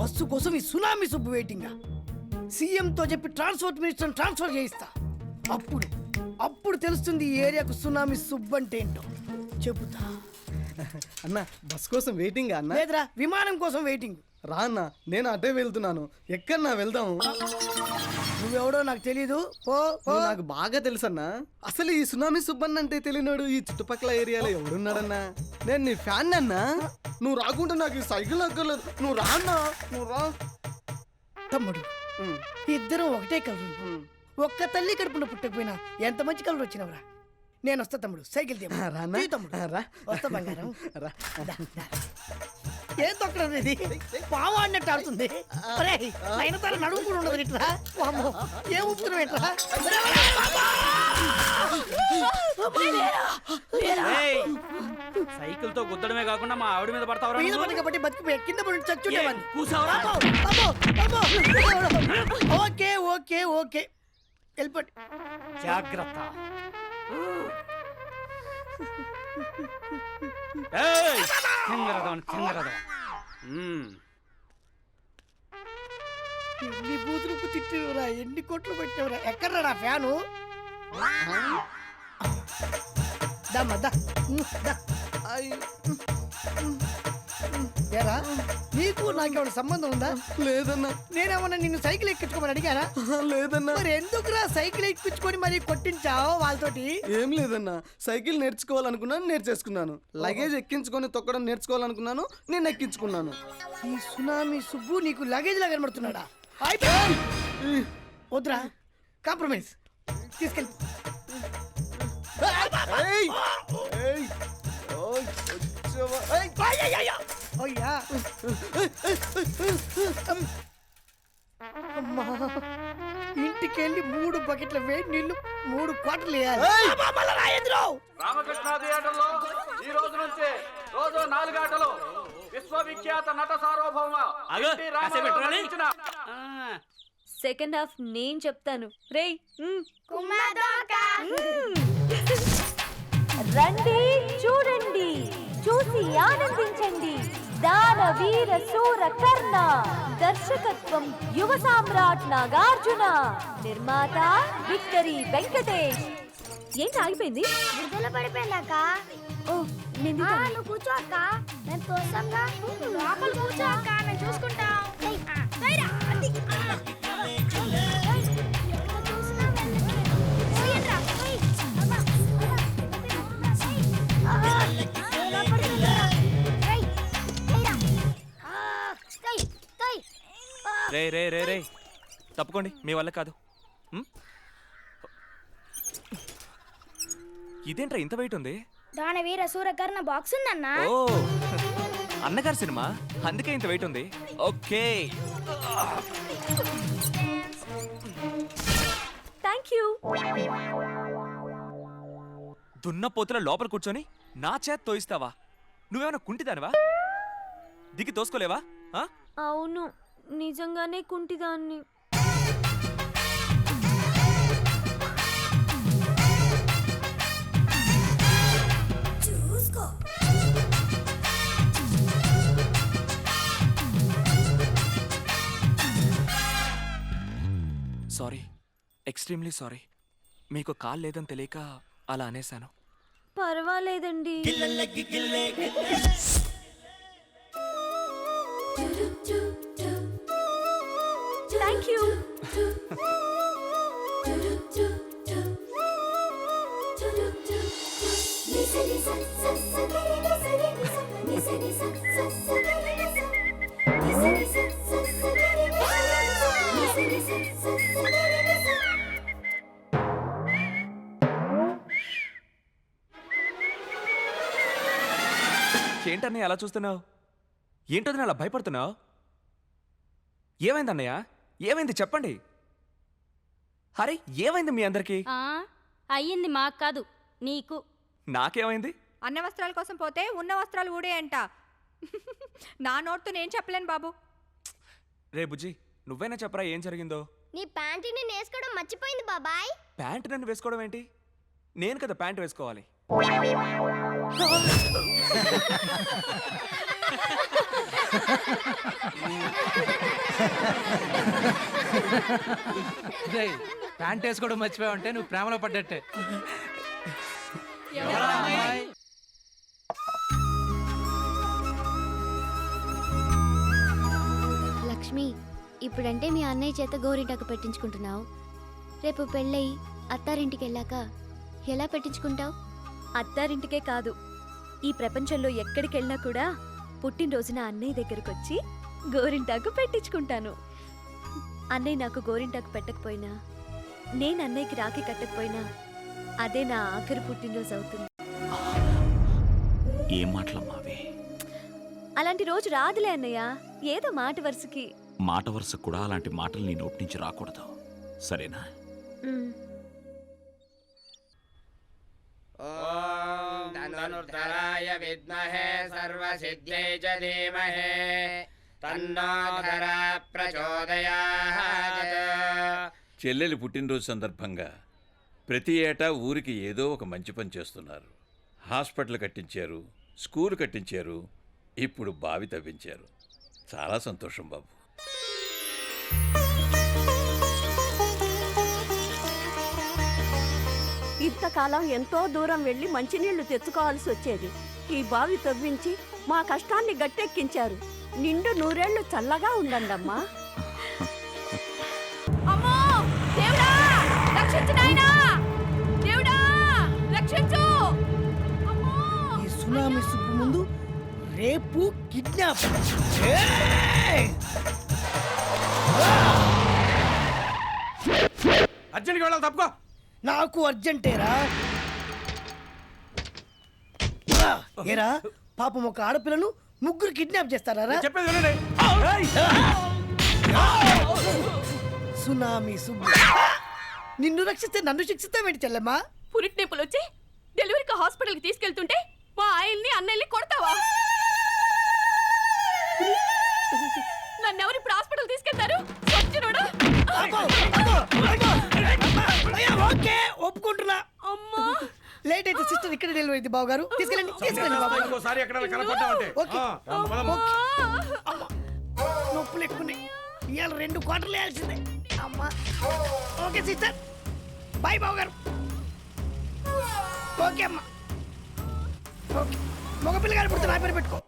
Bus కోసం ఈ tsunami Subbu waiting. సీఎంతో చెప్పి ట్రాన్స్పోర్ట్ మినిస్టర్ ట్రాన్స్ఫర్ చేయిస్తా. అప్పుడు తెలుస్తుంది ఈ ఏరియాకు సునామీ సుబ్బు అంటే ఏంటో. చెబుతా. అన్న బస్ కోసం వెయిటింగ్ అన్న? లేదురా, విమానం కోసం వెయిటింగ్. రా అన్న, నేను అటే వెళ్తున్నాను. ఎక్కడన్నా వెళ్దాము. నువ్వెవడో నాకు తెలీదు. నాకు బాగా తెలుసు అన్న. అసలు ఈ సునామీ సుబ్బన్న అంటే తెలియనాడు ఈ చుట్టుపక్కల ఏరియాలో ఎవడున్నాడన్నా? నేను నీ ఫ్యాన్ అన్నా. నువ్వు రాకుంటే నాకు ఈ సైకిల్ అక్కర్లేదు. నువ్వు రా అన్నా, నువ్వు రా. తమ్ముడు, ఇద్దరం ఒకటే కలరు. ఒక్క తల్లి కడుపున పుట్టకపోయినా ఎంత మంచి కలర్ వచ్చినవరా. నేను వస్తా తమ్ముడు, సైకిల్ తమ్ముడు. వస్తా బంగారం. ఏం తొక్కడం ఇది? పాము అన్నట్టు ఆడుతుంది. అయిన తల నడుము కూడా ఉండదు ఇట్లా. ఏం ఉత్తరం ఏంట్రా? సైకిల్ తో గుద్దడమే కాకుండా మా ఆవిడ మీద పడతావరా? మీద పడి కాబట్టి బతికిపోయా, కింద పడి చచ్చుండేవాడిని. కూసావరా? ఓకే ఓకే ఓకే, వెళ్ళిపోండి. జాగ్రత్త. ఎన్ని బూతులకు తిట్టినవరా, ఎన్ని కోట్లు పెట్టినవరా. ఎక్కడ్రా ఫ్యాను? ఏరా, నీకు నాకేమైనా సంబంధం ఉందా? లేదన్నా. నేనేమన్నా నిన్ను సైకిల్ ఎక్కించుకోమని అడిగానా? లేదన్నా. మరి ఎందుకురా సైకిల్ ఎక్కించుకొని మరి కొట్టించావు వాళ్ళతోటి? ఏం లేదన్నా, సైకిల్ నేర్చుకోవాలనుకున్నాను, నేర్చేసుకున్నాను. లగేజ్ ఎక్కించుకొని తొక్కడం నేర్చుకోవాలనుకున్నాను, నేను ఎక్కించుకున్నాను. ఈ సునామీ సుబ్బు నీకు లగేజ్ లా కనబడుతున్నాడా? వద్దురా, కాంప్రమైజ్. తీసుకెళ్ళి. ఇంటికెళ్ళి 3 బకెట్ల వేడి నీళ్లు 3 క్వార్టర్లు వేయాలి. రామకృష్ణ థియేటర్లో ఈ రోజు నుంచి రోజు 4 గంటలు విశ్వవిఖ్యాత నట సార్వభౌమ సెకండ్ హాఫ్ నేను చెప్తాను. రేయ్ రండి, చూడండి, చూసి ఆనందించండి. దానవీర శూర కర్ణ, దర్శకత్వం యువ సామ్రాట్ నాగార్జున, నిర్మాత విక్టరీ వెంకటేష్. ఏంటి ఆగిపోయింది? విడుదల పడిపోయిందాక. ఓ నేను నువ్వు కూర్చో అక్క, నేను తోసంగా. లోపల కూర్చో అక్క, నేను చూసుకుంటా. రే రే రే రే తప్పుకోండి, మీ వల్ల కాదు. ఇదేంట్రా ఇంత వెయిట్ ఉంది? దానవీర సూరకర్ణ బాక్స్ ఉందన్నా. ఓ అన్నగారి సినిమా, అందుకే ఇంత వెయిట్ ఉంది. Okay, thank you. దున్నపోతుల లోపల కూర్చొని నా చేత తోయిస్తావా? నువ్వేమైనా కుంటిదానివా? దిగి తోసుకోలేవా? అవును, నిజంగానే కుంటిదాన్ని. Sorry, extremely sorry. మీకు కాల్ లేదని తెలియక అలా అనేశాను. పర్వాలేదండి. Thank you. ఏంటన్నయ్య అలా చూస్తున్నావు? ఏంటో అలా భయపడుతున్నావు? ఏమైంది అన్నయ్య? ఏమైంది చెప్పండి. హరి, ఏమైంది మీ అందరికి? అయ్యింది మాకు కాదు, నీకు. నాకేమైంది? అన్న వస్త్రాల కోసం పోతే ఉన్న వస్త్రాలు ఊడే అంట. నా నోట్తో నేను చెప్పలేను బాబు. రే బుజ్జి, నువ్వైనా చెప్పరా ఏం జరిగిందో? నీ ప్యాంటు నేను వేసుకోవడం మర్చిపోయింది బాబాయ్. ప్యాంట్ నన్ను వేసుకోవడం ఏంటి? నేను కదా ప్యాంట్ వేసుకోవాలి. ప్యాంట్ వేసుకోవడం మర్చిపోయావంటే నువ్వు ప్రేమలో పడ్డట్టే. లక్ష్మి, ఇప్పుడంటే మీ అన్నయ్య చేత గోరింటాకు పెట్టించుకుంటున్నావు. రేపు పెళ్ళయి అత్తారింటికి వెళ్ళాక ఎలా పెట్టించుకుంటావు? అత్తారింటికే కాదు, ఈ ప్రపంచంలో ఎక్కడికి వెళ్ళినా కూడా పుట్టినరోజున అన్నయ్య దగ్గరకు వచ్చి గోరింటాకు పెట్టించుకుంటాను. అన్నయ్య నాకు గోరింటాకు పెట్టకపోయినా, నేను అన్నయ్యకి రాఖీ కట్టకపోయినా అదే నా ఆఖరి పుట్టినరోజు అవుతుంది. ఏం మాటలమ్మావి? అలాంటి రోజు రాదులే అన్నయ్య, ఏదో మాట వరుసకి. మాట వరుసకు కూడా అలాంటి మాటలు నీ నోటి నుంచి రాకూడదు, సరేనా? ఉమ్. ధనుర్ధరాయ విద్మహే సర్వసిద్ధ్యై చ ధీమహి తన్నో ధర ప్రచోదయాత్. చెల్లెలి పుట్టినరోజు సందర్భంగా ప్రతి ఏటా ఊరికి ఏదో ఒక మంచి పని చేస్తున్నారు. హాస్పిటల్ కట్టించారు, స్కూల్ కట్టించారు, ఇప్పుడు బావి తవ్వించారు. చాలా సంతోషం బాబు. ఇంతకాలం ఎంతో దూరం వెళ్ళి మంచినీళ్లు తెచ్చుకోవాల్సి వచ్చేది. ఈ బావి తవ్వించి మా కష్టాన్ని గట్టెక్కించారు. నిండు నూరేళ్లు చల్లగా ఉండండమ్మా. అమ్మో దేవుడా రక్షించు నాయనా, దేవుడా రక్షించు. అమ్మో ఈ సునామీ సుబ్బు ముందు రేపు కిడ్నాప్. అర్జెంట్గా వెళ్ళాలి, తప్పుకో. నాకు అర్జెంటేరా. ఏరా పాపం ఒక ఆడపిల్లను ముగ్గురు కిడ్నాప్ చేస్తారా? చెప్పేది వినండి. సునామీ సుబ్బు, నిన్ను రక్షిస్తే నన్ను శిక్షిస్తావేంటి చెల్లెమ్మా? పురిటి నొప్పులు వచ్చి డెలివరీకి హాస్పిటల్కి తీసుకెళ్తుంటే మా ఆయన్ని అన్నయ్యని కొడతావా? నన్నెవరు ఇప్పుడు హాస్పిటల్ తీసుకెళ్తారు? ఓకే, ఒప్పుకుంటున్నా. అమ్మా లేట్ అయితే సిస్టర్ ఇక్కడ డెలివరీ అయింది. బాబు గారు తీసుకెళ్ళండి, తీసుకెళ్ళండి బాబు గారు. ఇంకోసారి ఎక్కడ కనపడ్డావంటే ఓకే. నొప్పులు ఎక్కున్నాయి, ఇవాళ 2 క్వార్టర్లు వేయాల్సిందే. అమ్మా ఓకే సిస్టర్, బాయ్ బాబు గారు. ఓకే అమ్మా, ఓకే. మగపిల్ల గారు పుడితే నా పేరు పెట్టుకో.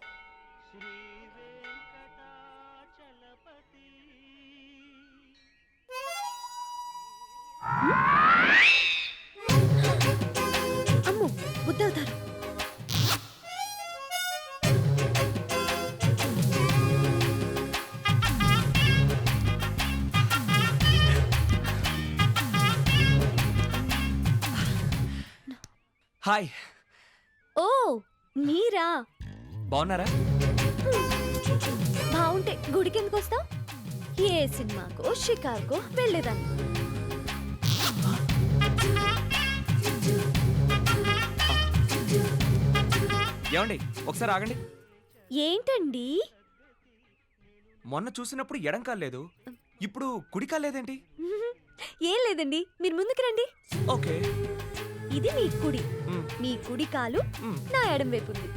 అమ్మో బుద్ధవుతారు. హాయ్, ఓ మీరా? బాగున్నారా? బాగుంటే గుడికి ఎందుకు వస్తావు? ఏ సినిమాకో షికార్కో వెళ్ళేదాన్ని. ఏమండి ఒకసారి ఆగండి. ఏంటండి? మొన్న చూసినప్పుడు ఎడం కాలేదు, ఇప్పుడు కుడి కాలేదేంటి? ఏం లేదండి, మీరు ముందుకు రండి. ఓకే. ఇది మీ కుడి, మ్. మీ కుడి కాలు నా ఎడం వైపు ఉంది.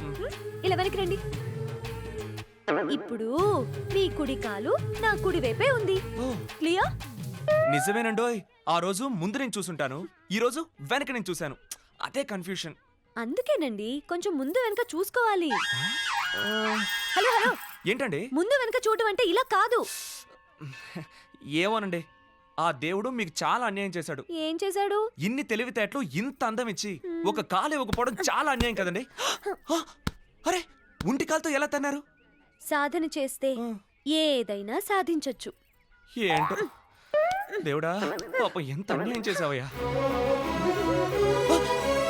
ఇలా వెనక్కి రండి. ఇప్పుడు మీ కుడి కాలు నా కుడి వైపే ఉంది. క్లియర్? నిజమేనండోయ్, ఆ రోజు ముందు నేను చూసుంటాను, ఈ రోజు వెనక నేను చూశాను, అదే కన్ఫ్యూషన్. అందుకేనండి కొంచెం ముందు వెనక చూసుకోవాలి. హలో హలో, ఏంటండి? ముందు వెనక చూడటం అంటే ఇలా కాదు. ఏమోనండి, ఆ దేవుడు మీకు చాలా అన్యాయం చేశాడు. ఏం చేశాడు? ఇన్ని తెలివితేటలు ఇంత అందం ఇచ్చి ఒక కాలు ఇవ్వకపోవడం చాలా అన్యాయం కదండి. అరే, ఒంటి కాలుతో ఎలా తన్నారు? సాధన చేస్తే ఏదైనా సాధించొచ్చు. ఏంటో దేవుడా, పాపం ఎంత అన్యాయం చేసావయ్యా.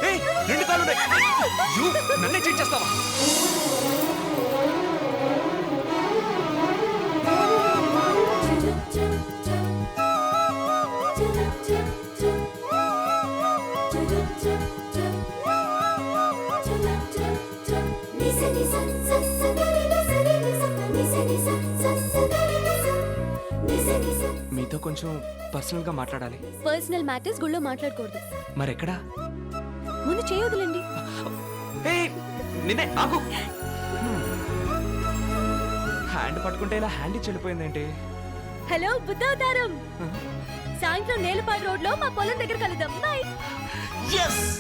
ఏయ్, 2 కాళ్ళు ఉన్నాయి. యూ, నన్నే చీట్ చేస్తావా? మీతో కొంచెం పర్సనల్ గా మాట్లాడాలి. పర్సనల్ మ్యాటర్స్ గుళ్ళో మాట్లాడకూడదు. మరెక్కడా? ముందు చేయొద్దులండి. ఏయ్, నిన్నే ఆగు. హ్యాండ్ పట్టుకుంటే ఇలా హ్యాండ్ చెల్లిపోయిందేంటి? హలో బుద్ధవతారం. సాయంత్రం నేలపాడు రోడ్ లో మా పొలం దగ్గర కలుద్దాం. బై.